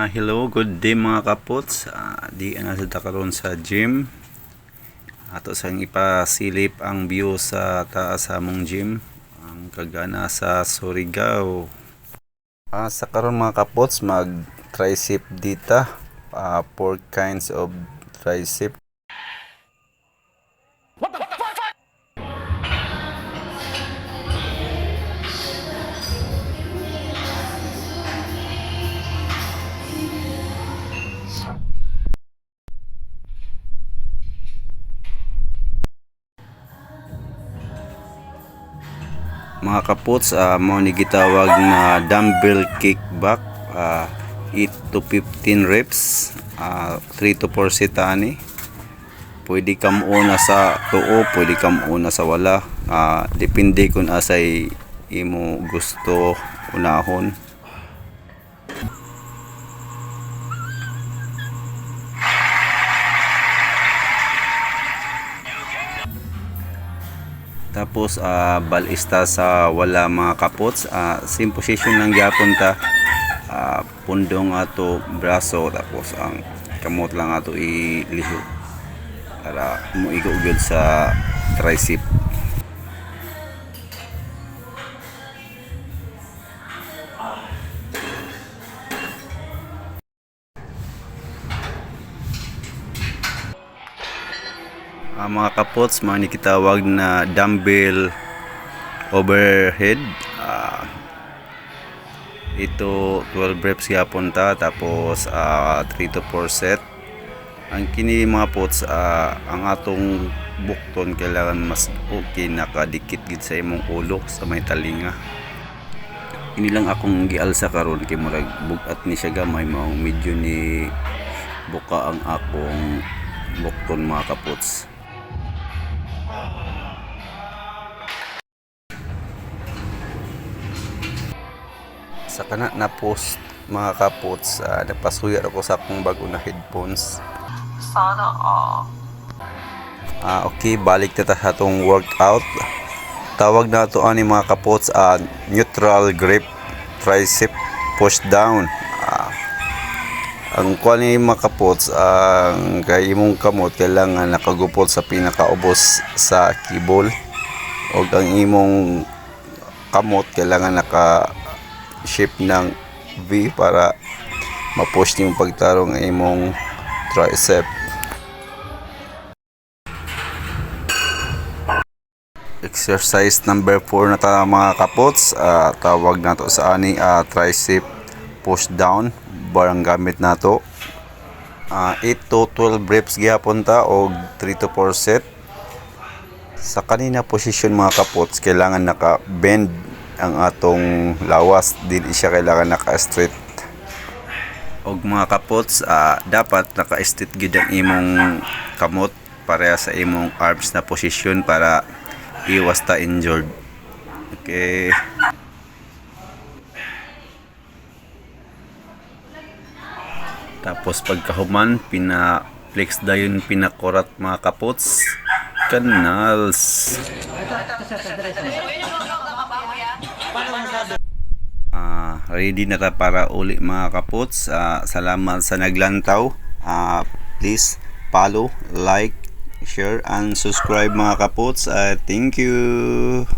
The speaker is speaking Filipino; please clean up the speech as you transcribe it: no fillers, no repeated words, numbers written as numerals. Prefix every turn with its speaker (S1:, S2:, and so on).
S1: Hello, good day mga kapots. Di na sa karon sa gym. Ato sang ipasilip ang view sa taas sa mong gym. Ang kagana sa Surigao. Sa karon mga kapots, mag tricep dita. 4 kinds of tricep. Mga kapots, mo ni gitawag na dumbbell kickback, 8 to 15 reps, 3 to 4 set ani. Pwede ka muna sa tuo, pwede ka muna sa wala, depende kung asay imo gusto unahon. Tapos balista sa wala mga kapots, same position lang gyapon ta, pundong ato braso, tapos ang kamot lang ato iliho para muigo gyud sa tricep. Mga kapots, mga nikitawag na dumbbell overhead. Ito 12 reps gyapon ta, tapos 3 to 4 set. Ang kini mga pots, ang atong bukton kailangan mas okay nakadikit gid sa imong ulo sa may talinga. Ini lang akong gialsa karon kay murag bugat ni siya gamay, mao medyo ni buka ang akong bukton mga kapots. Sa kana na post mga kapots, napasuya ako sa akong bago na headphones. Sana all. Okay, balik na sa atong workout. Tawag na ito ani mga kapots, neutral grip tricep push down. Ang kuan ni mga kapots, ang kay imong kamot kailangan nakagupot sa pinakaubos sa kibol, o ang imong kamot kailangan naka shape ng V para ma-push yung pagtarong ng imong tricep. Exercise number 4 na ta mga kapots, tawag nato sa ani tricep push down. Barang gamit nato 8 to 12 reps gyapon ta og 3 to 4 set. Sa kanina position mga kapots, kailangan naka-bend ang atong lawas, dili siya kailangan naka-straight. Og mga kapots, dapat naka-straight gid ang imong kamot pareha sa imong arms na position para iwas ta injured. Okay. Tapos pagkahuman, pina-flex dayon pinakurat mga kapots. Canals. Ready na ta para uli mga kapots. Salamat sa naglantaw. Please follow, like, share and subscribe mga kapots. Thank you.